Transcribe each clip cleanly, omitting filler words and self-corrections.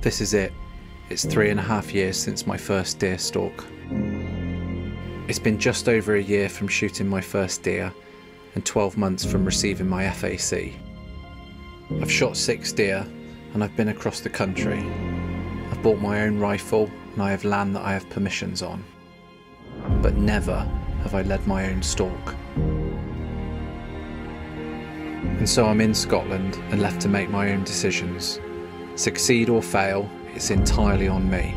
This is it. It's 3.5 years since my first deer stalk. It's been just over a year from shooting my first deer and 12 months from receiving my FAC. I've shot 6 deer and I've been across the country. I've bought my own rifle and I have land that I have permissions on. But never have I led my own stalk. And so I'm in Scotland and left to make my own decisions. Succeed or fail, it's entirely on me.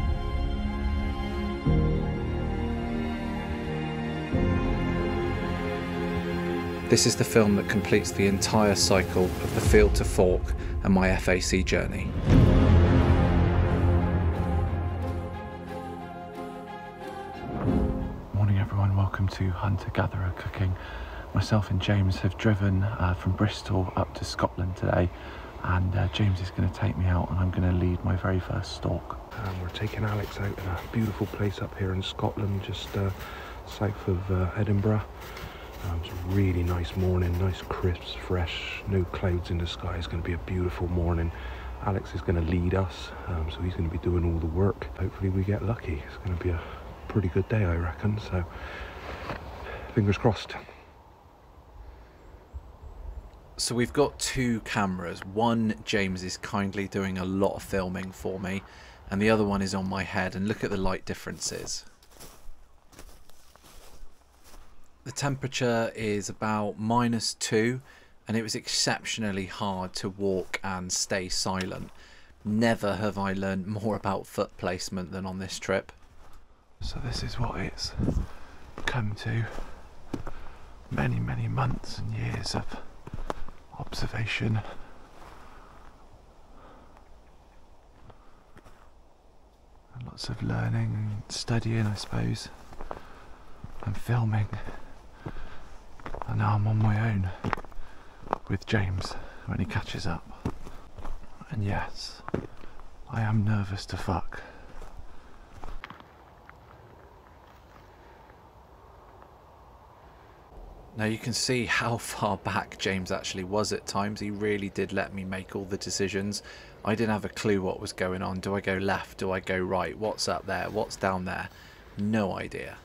This is the film that completes the entire cycle of the field to fork and my FAC journey. Morning everyone, welcome to Hunter-Gatherer Cooking. Myself and James have driven from Bristol up to Scotland today, and James is going to take me out and I'm going to lead my very first stalk. We're taking Alex out in a beautiful place up here in Scotland, just south of Edinburgh. It's a really nice morning, nice crisp, fresh, no clouds in the sky. It's going to be a beautiful morning. Alex is going to lead us, so he's going to be doing all the work. Hopefully we get lucky. It's going to be a pretty good day, I reckon, so fingers crossed. So we've got 2 cameras. One, James is kindly doing a lot of filming for me, and the other one is on my head, and look at the light differences. The temperature is about -2, and it was exceptionally hard to walk and stay silent. Never have I learned more about foot placement than on this trip. So this is what it's come to. Many months and years of observation. And lots of learning and studying, I suppose, and filming. And now I'm on my own with James when he catches up. And yes, I am nervous to fuck. Now you can see how far back James actually was at times. He really did let me make all the decisions. I didn't have a clue what was going on. Do I go left? Do I go right? What's up there? What's down there? No idea.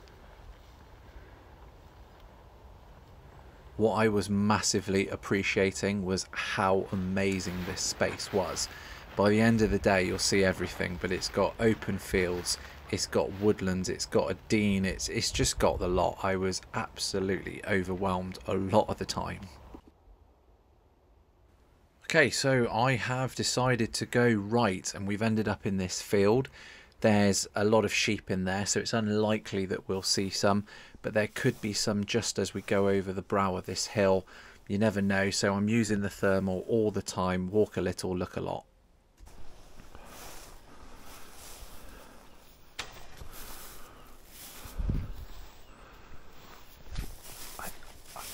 What I was massively appreciating was how amazing this space was. By the end of the day you'll see everything, but it's got open fields, it's got woodlands, it's got a dean, it's just got the lot. I was absolutely overwhelmed a lot of the time. Okay, so I have decided to go right, and we've ended up in this field. There's a lot of sheep in there, so it's unlikely that we'll see some, but there could be some just as we go over the brow of this hill. You never know, so I'm using the thermal all the time. Walk a little, look a lot.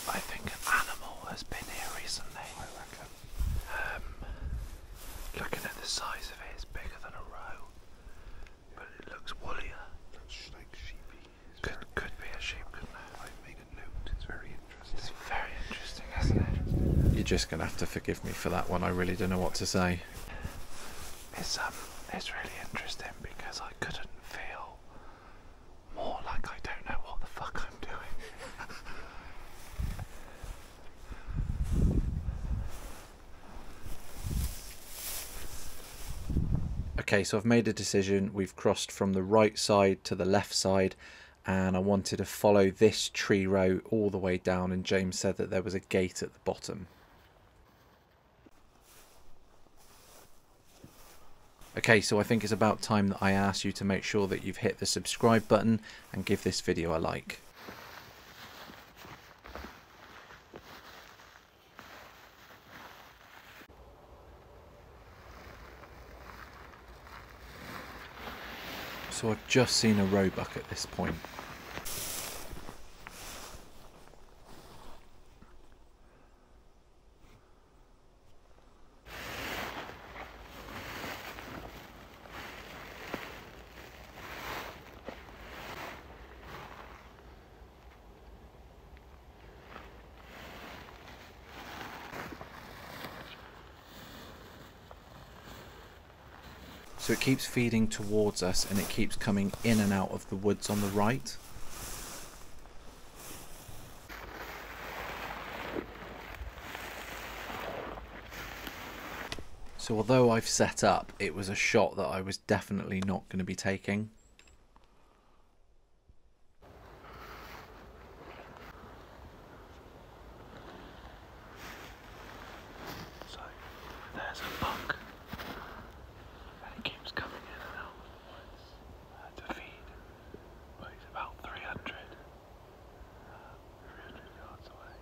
I think an animal has been here recently. I reckon. Looking at the size of it, it's bigger than a roe, but it looks woollier. It's like sheepy. Could be a sheep, couldn't it? I've made a note. It's very interesting. It's very interesting, isn't it? You're just going to have to forgive me for that one. I really don't know what to say. It's really interesting because I couldn't feel more like I don't know what the fuck I'm doing. Okay, so I've made a decision. We've crossed from the right side to the left side, and I wanted to follow this tree row all the way down, and James said that there was a gate at the bottom. Okay, so I think it's about time that I ask you to make sure that you've hit the subscribe button and give this video a like. So I've just seen a roebuck at this point. So it keeps feeding towards us and it keeps coming in and out of the woods on the right. So although I've set up, it was a shot that I was definitely not going to be taking. So there's a buck, and he keeps coming in and out of the woods to feed. Well, he's about 300 yards away.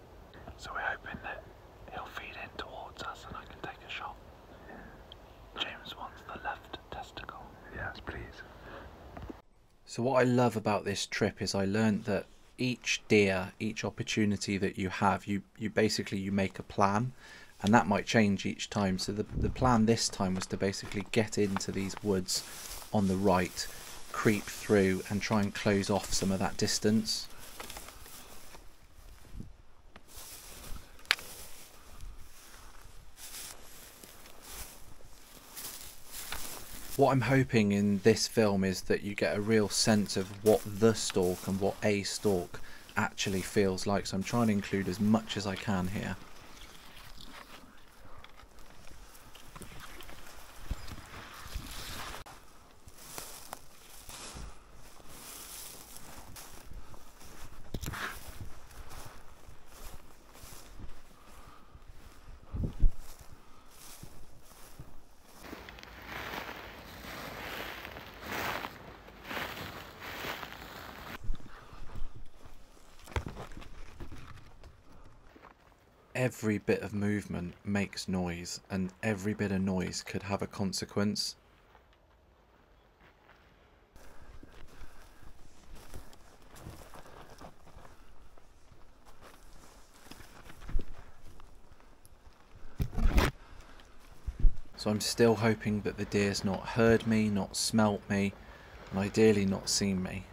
So we're hoping that he'll feed in towards us and I can take a shot. James wants the left testicle. Yes, please. So what I love about this trip is I learned that each deer, each opportunity that you have, you basically you make a plan, and that might change each time. So the plan this time was to basically get into these woods on the right, creep through and try and close off some of that distance. What I'm hoping in this film is that you get a real sense of what the stalk and what a stalk actually feels like. So I'm trying to include as much as I can here. Every bit of movement makes noise, and every bit of noise could have a consequence. So I'm still hoping that the deer's not heard me, not smelt me, and ideally not seen me.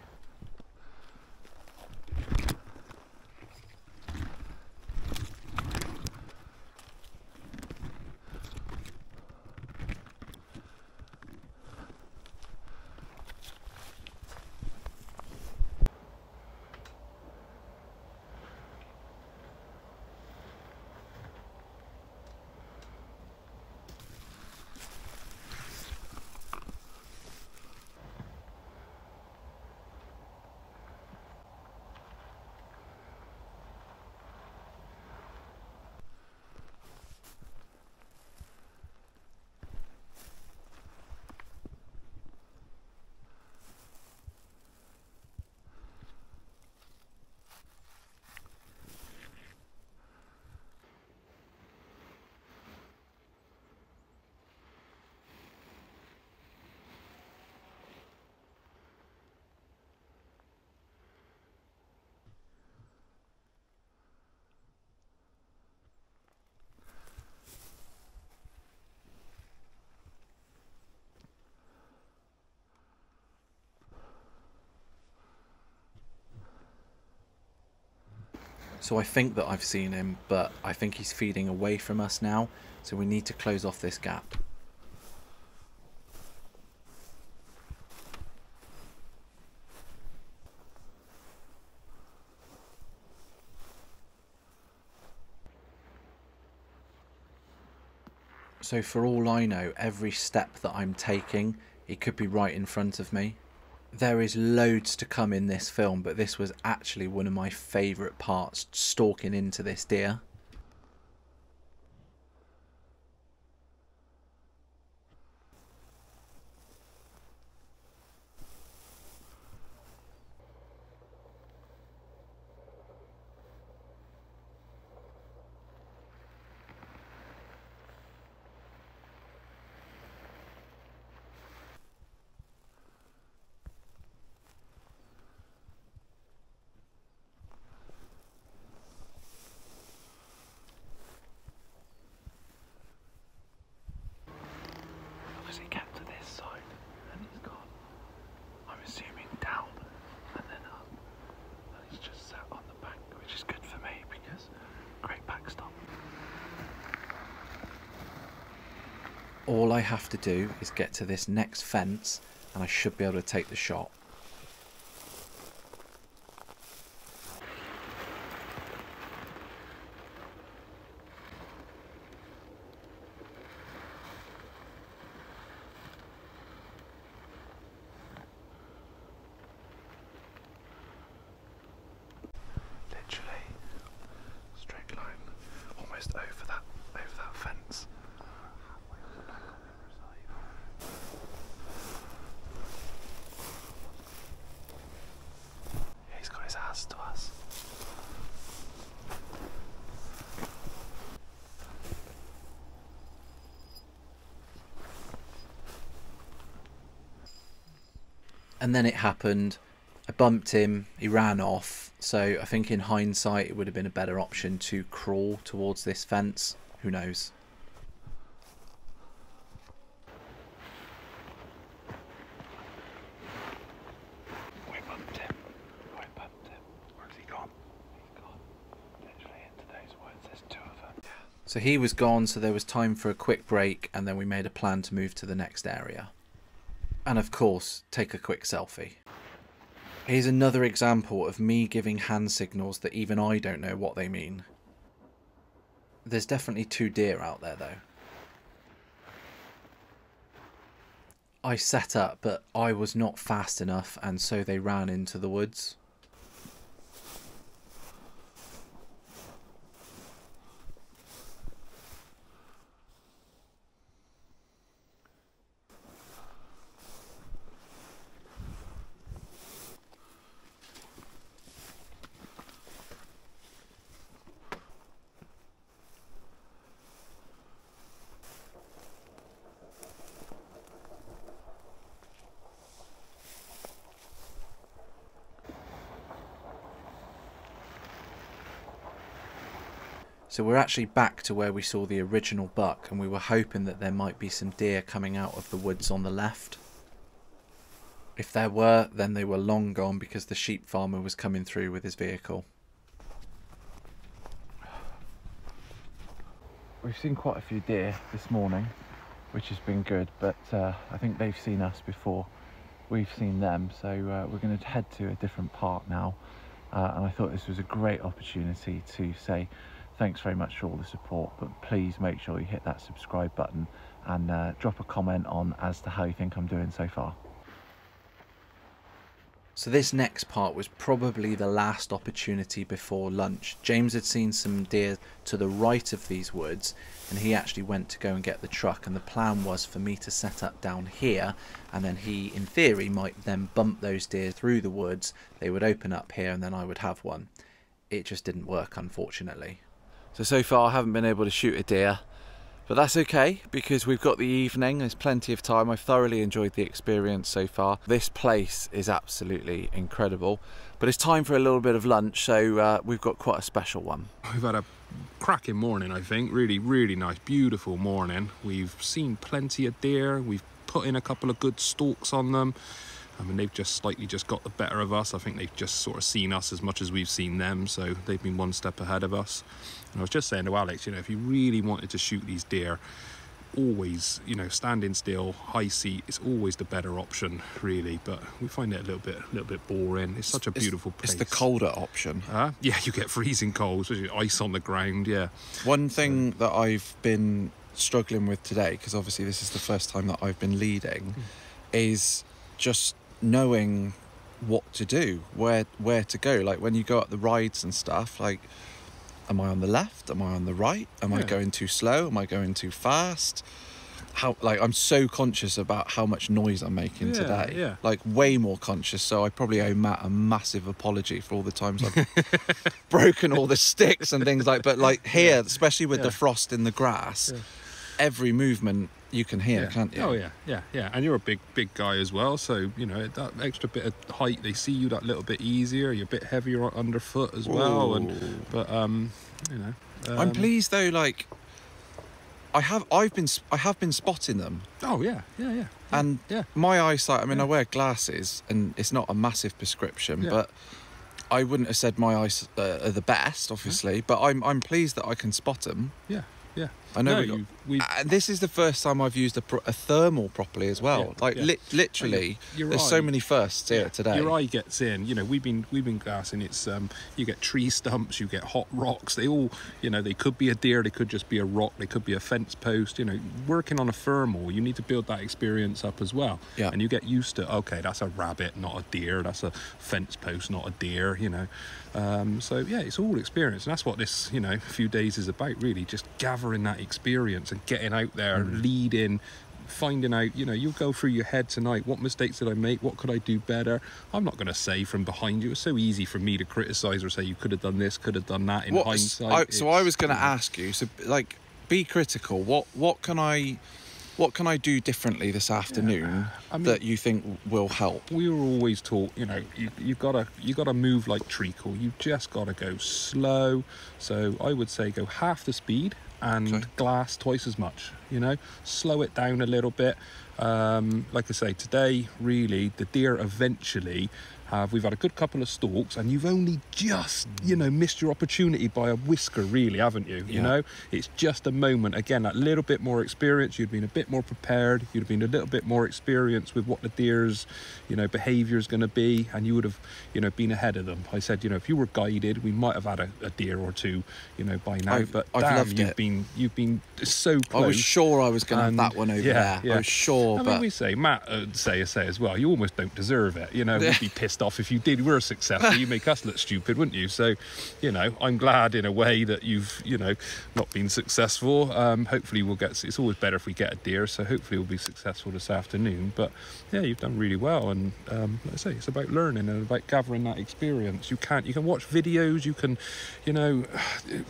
So I think that I've seen him, but I think he's feeding away from us now, so we need to close off this gap. So for all I know, every step that I'm taking, he could be right in front of me. There is loads to come in this film, but this was actually one of my favourite parts, stalking into this deer. All I have to do is get to this next fence and I should be able to take the shot. Over that fence. He's got his ass to us. And then it happened. I bumped him, he ran off, so I think in hindsight it would have been a better option to crawl towards this fence. Who knows? We bumped him. Where's he gone? He's gone. Literally into those woods. There's two of them. Yeah. So he was gone, so there was time for a quick break, and then we made a plan to move to the next area. And of course, take a quick selfie. Here's another example of me giving hand signals that even I don't know what they mean. There's definitely 2 deer out there though. I set up, but I was not fast enough, and so they ran into the woods. So we're actually back to where we saw the original buck, and we were hoping that there might be some deer coming out of the woods on the left. If there were, then they were long gone because the sheep farmer was coming through with his vehicle. We've seen quite a few deer this morning, which has been good, but I think they've seen us before we've seen them, so we're going to head to a different park now, and I thought this was a great opportunity to say thanks very much for all the support, but please make sure you hit that subscribe button and drop a comment on as to how you think I'm doing so far. So this next part was probably the last opportunity before lunch. James had seen some deer to the right of these woods, and he actually went to go and get the truck, and the plan was for me to set up down here, and then he in theory might then bump those deer through the woods, they would open up here, and then I would have one. It just didn't work, unfortunately. So far I haven't been able to shoot a deer, but that's okay because we've got the evening, there's plenty of time. I've thoroughly enjoyed the experience so far. This place is absolutely incredible, but it's time for a little bit of lunch, so we've got quite a special one. We've had a cracking morning, I think. Really nice, beautiful morning. We've seen plenty of deer, we've put in a couple of good stalks on them. I mean, they've just slightly got the better of us. I think they've just sort of seen us as much as we've seen them, so they've been one step ahead of us. And I was just saying to Alex, you know, if you really wanted to shoot these deer, always, you know, standing still, high seat is always the better option, really. But we find it a little bit boring. It's such a beautiful place. It's the colder option. Yeah, you get freezing cold, especially ice on the ground. Yeah. One thing that I've been struggling with today, because obviously this is the first time that I've been leading, is just knowing what to do, where to go. Like when you go up the rides and stuff, like, am I on the left? Am I on the right? Am I going too slow? Am I going too fast? I'm so conscious about how much noise I'm making today. Yeah. Like way more conscious. So I probably owe Matt a massive apology for all the times I've broken all the sticks and things like. But like here, especially with the frost in the grass, every movement you can hear, can't you? Oh yeah. And you're a big guy as well, so you know that extra bit of height, they see you that little bit easier. You're a bit heavier underfoot as well. But you know, I'm pleased though. Like I have been spotting them. Oh yeah. And my eyesight. I mean, I wear glasses, and it's not a massive prescription, but I wouldn't have said my eyes are the best, obviously. But I'm pleased that I can spot them. Yeah. I know No, and this is the first time I've used a thermal properly as well. Literally, there's so many firsts here today. Your eye gets in. You know, we've been gassing. It's you get tree stumps, you get hot rocks. They all, you know, they could be a deer, they could just be a rock, they could be a fence post. You know, working on a thermal, you need to build that experience up as well. Yeah. And you get used to, okay, that's a rabbit, not a deer. That's a fence post, not a deer. You know. So yeah, it's all experience, and that's what this, you know, few days is about, really, just gathering that experience and getting out there, leading, finding out, you know, you'll go through your head tonight, what mistakes did I make, what could I do better. I'm not going to say from behind you, it's so easy for me to criticize or say you could have done this, could have done that in hindsight. So I was going to ask you, so like, be critical. What can I do differently this afternoon that you think will help? We were always taught, you know, you gotta move like treacle. You just gotta go slow. So I would say go half the speed and glass twice as much. You know, slow it down a little bit. Like I say, today really the deer eventually we've had a good couple of stalks, and you've only just, you know, missed your opportunity by a whisker, really, haven't you? You know, it's just a moment. Again, that little bit more experience, you'd been a bit more prepared, you'd have been a little bit more experienced with what the deer's, you know, behaviour is going to be, and you would have, you know, been ahead of them. I said, you know, if you were guided, we might have had a deer or two, you know, by now. But I've damn, you've been so close. I was sure I was going to have that one over there. I was sure, I mean, we say, Matt would say as well, you almost don't deserve it. You know, we'd be pissed off if you did. We're successful. You make us look stupid, wouldn't you? So, you know, I'm glad in a way that you've, you know, not been successful. Hopefully we'll get, it's always better if we get a deer, so hopefully we'll be successful this afternoon. But yeah, you've done really well, and like I say, it's about learning and about gathering that experience. You can watch videos, you can, you know,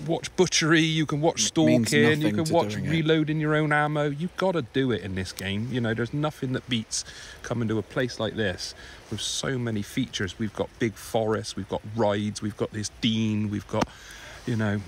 watch butchery, you can watch stalking, you can watch reloading your own ammo. You've got to do it in this game. You know, there's nothing that beats coming to a place like this with so many features. We've got big forests, we've got rides, we've got this dean, we've got, you know,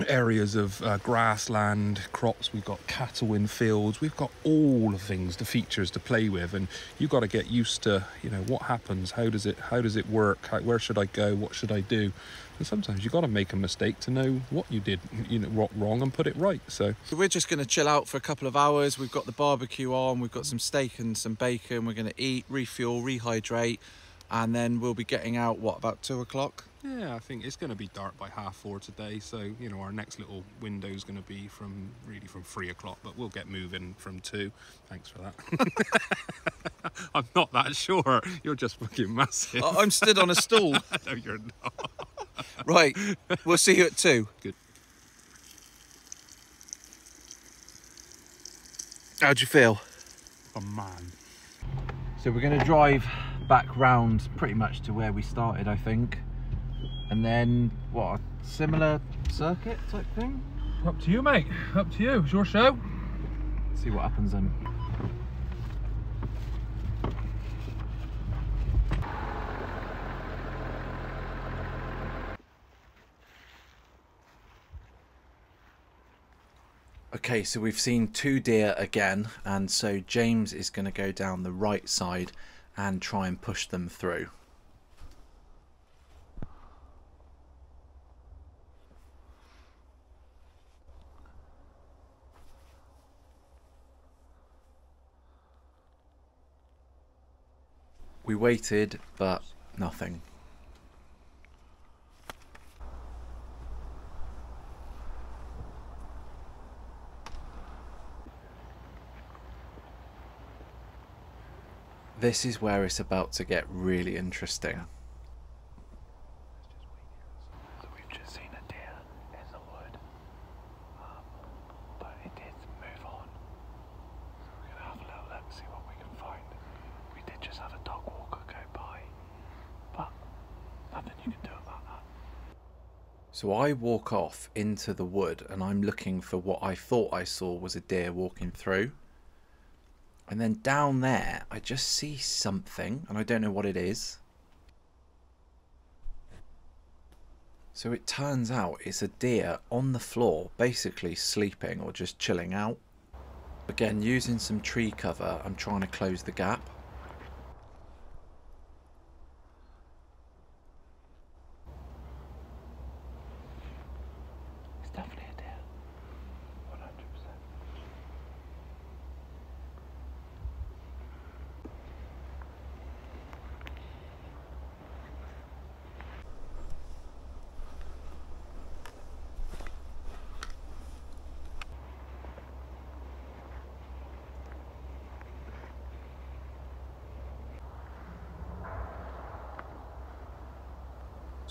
areas of grassland, crops, we've got cattle in fields, we've got all the things, the features to play with, and you've got to get used to, you know, what happens, how does it work, where should I go, what should I do. And sometimes you've got to make a mistake to know what you did, you know, wrong, and put it right. So we're just going to chill out for a couple of hours. We've got the barbecue on, we've got some steak and some bacon. We're going to eat, refuel, rehydrate, and then we'll be getting out, what, about 2 o'clock? Yeah, I think it's going to be dark by 4:30 today. So, you know, our next little window is going to be from 3 o'clock, but we'll get moving from 2. Thanks for that. I'm not that sure. You're just fucking massive. I'm stood on a stool. No, you're not. Right, we'll see you at 2. Good. How'd you feel? Oh, man. So we're going to drive back round pretty much to where we started, I think. And then, what, a similar circuit type thing? Up to you, mate. Up to you. It's your show. See what happens then. Okay, so we've seen 2 deer again, and so James is going to go down the right side and try and push them through. We waited, but nothing. This is where it's about to get really interesting. So we've just seen a deer in the wood, but it did move on. So we're going to have a little look, see what we can find. We did just have a dog walker go by, but nothing you can do about that. So I walk off into the wood and I'm looking for what I thought I saw was a deer walking through. And then down there, I just see something, and I don't know what it is. So it turns out it's a deer on the floor, basically sleeping or just chilling out. Again, using some tree cover, I'm trying to close the gap. It's definitely a deer.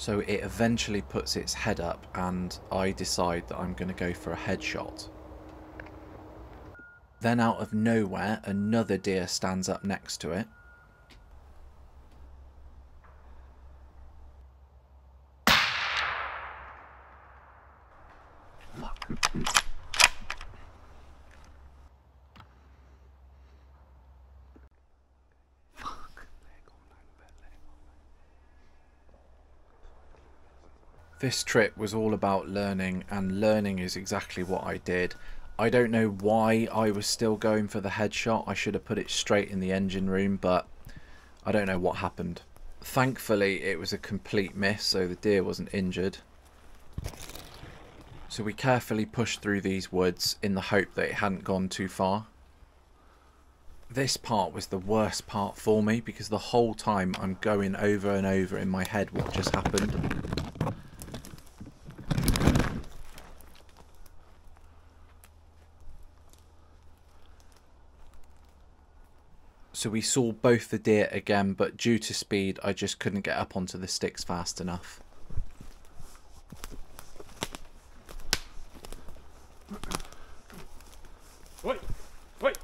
So it eventually puts its head up and I decide that I'm going to go for a headshot. Then out of nowhere, another deer stands up next to it. This trip was all about learning, and learning is exactly what I did. I don't know why I was still going for the headshot. I should have put it straight in the engine room, but I don't know what happened. Thankfully, it was a complete miss, so the deer wasn't injured. So we carefully pushed through these woods in the hope that it hadn't gone too far. This part was the worst part for me because the whole time I'm going over and over in my head what just happened. So we saw both the deer again, but due to speed I just couldn't get up onto the sticks fast enough. Wait, wait.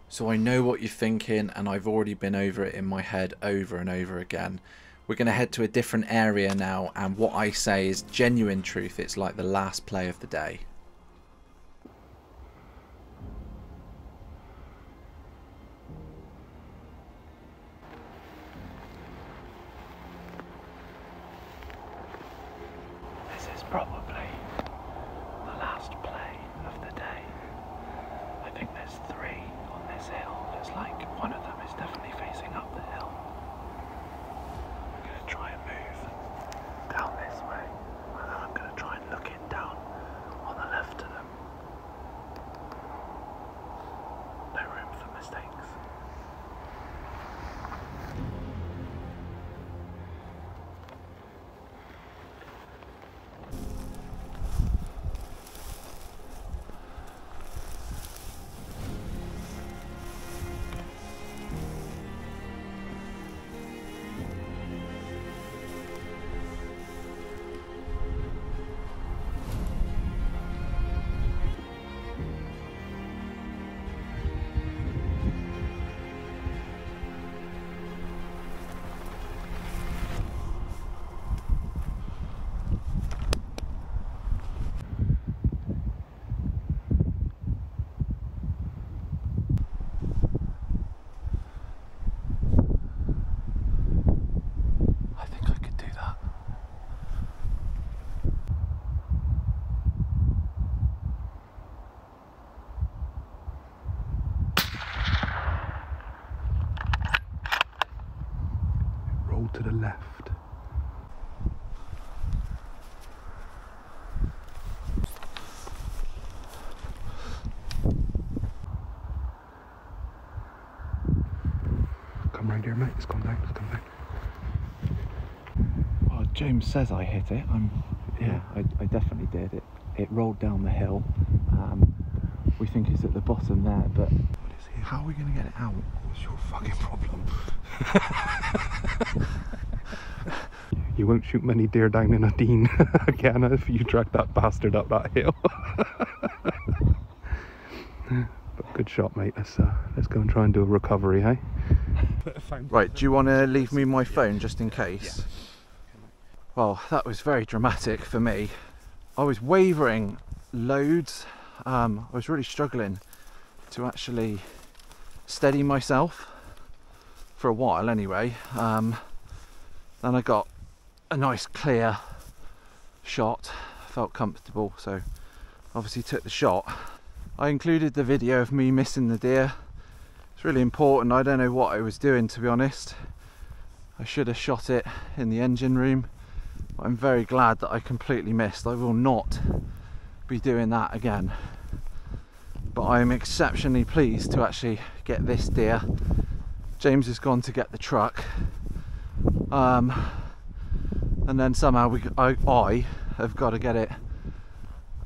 So I know what you're thinking, and I've already been over it in my head over and over again. We're going to head to a different area now, and what I say is genuine truth. It's like the last play of the day. This is probably the last play of the day. I think there's 3 on this hill. Looks like one of them is definitely facing up the hill. I'm going to try and move down this way, and then I'm going to try and look in down on the left of them. No room for mistakes. To the left. Come round here, mate. It's gone down. It's gone down. Well, James says I hit it. I definitely did. It rolled down the hill. We think it's at the bottom there, but how are we going to get it out? It's your fucking problem. You won't shoot many deer down in a Dean again if you drag that bastard up that hill. But good shot, mate. Let's go and try and do a recovery, hey? Right, do you want to leave me my phone just in case? Yeah. Well, that was very dramatic for me. I was wavering loads. I was really struggling to actually steady myself for a while anyway. Then I got a nice clear shot, felt comfortable, so obviously took the shot. I included the video of me missing the deer. It's really important. I don't know what I was doing, to be honest. I should have shot it in the engine room. I'm very glad that I completely missed. I will not be doing that again. But I'm exceptionally pleased to actually get this deer James has gone to get the truck, and then somehow I have got to get it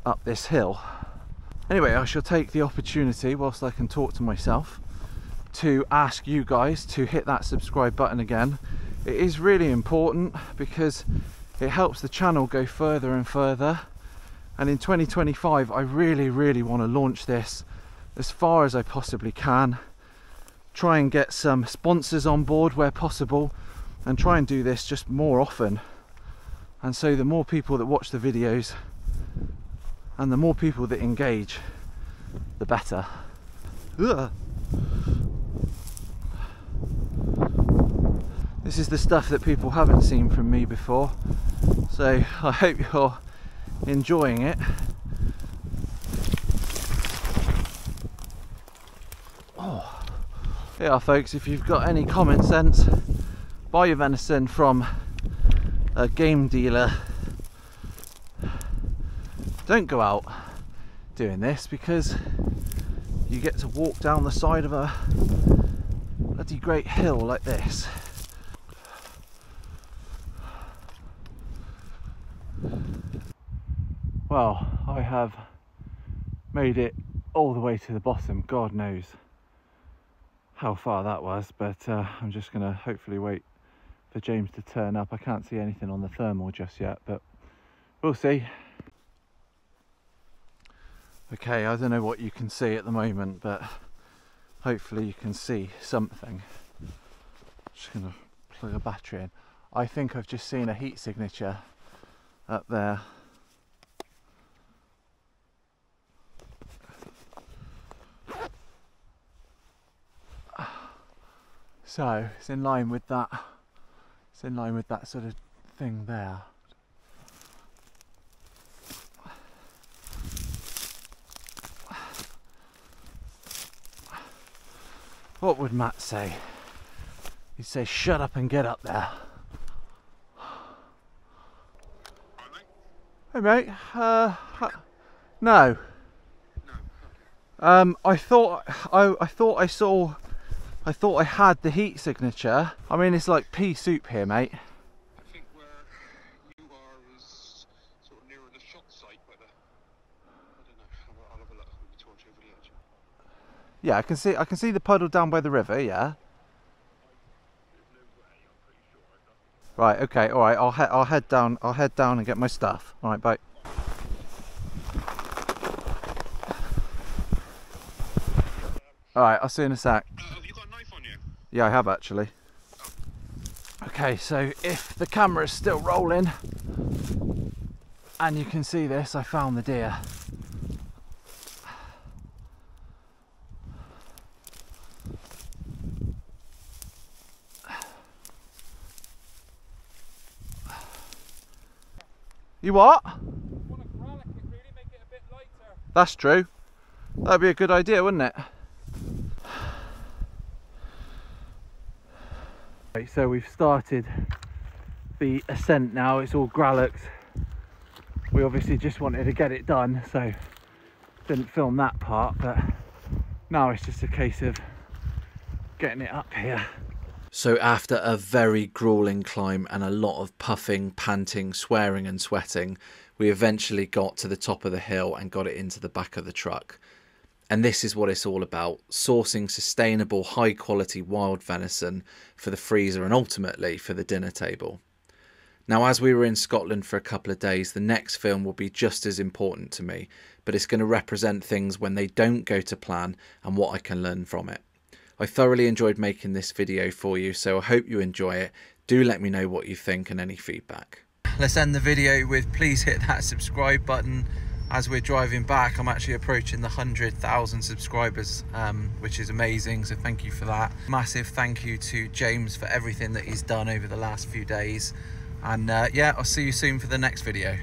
up this hill. Anyway, I shall take the opportunity, whilst I can talk to myself, to ask you guys to hit that subscribe button again. It is really important because it helps the channel go further and further, and in 2025 I really want to launch this as far as I possibly can, try and get some sponsors on board where possible, and try and do this just more often. And so the more people that watch the videos and the more people that engage, the better. Ugh. This is the stuff that people haven't seen from me before, so I hope you're enjoying it. Oh, yeah, folks, if you've got any common sense, buy your venison from a game dealer. Don't go out doing this, because you get to walk down the side of a bloody great hill like this. Well, I have made it all the way to the bottom. God knows how far that was, but I'm just going to hopefully wait for James to turn up. I can't see anything on the thermal just yet, but we'll see. Okay, I don't know what you can see at the moment, but hopefully you can see something. Just going to plug a battery in. I think I've just seen a heat signature up there. So it's in line with that. It's in line with that sort of thing there. What would Matt say? He'd say, "Shut up and get up there." Hey mate, no. I thought I had the heat signature. I mean, it's like pea soup here, mate. I think where you are is sort of nearer the shot site, but I don't know. I'll have a look with the torch over the edge. Yeah, I can see the puddle down by the river. Yeah. Right. Okay. All right. I'll head down. I'll head down and get my stuff. All right. Bye. All right. I'll see you in a sec. Have you got a knife on you? Yeah, I have actually. Okay, so if the camera is still rolling and you can see this, I found the deer. You what? Want to gralloch it, really, make it a bit lighter. That's true. That'd be a good idea, wouldn't it? Right, so we've started the ascent now. It's all grallocked. We obviously just wanted to get it done, so didn't film that part, but now it's just a case of getting it up here. So after a very grueling climb and a lot of puffing, panting, swearing and sweating, we eventually got to the top of the hill and got it into the back of the truck. And this is what it's all about: sourcing sustainable, high quality wild venison for the freezer and ultimately for the dinner table. Now, as we were in Scotland for a couple of days, the next film will be just as important to me, but it's going to represent things when they don't go to plan and what I can learn from it. I thoroughly enjoyed making this video for you, so I hope you enjoy it. Do let me know what you think and any feedback. Let's end the video with please hit that subscribe button. As we're driving back, I'm actually approaching the 100,000 subscribers, which is amazing, so thank you for that. Massive thank you to James for everything that he's done over the last few days. And yeah, I'll see you soon for the next video.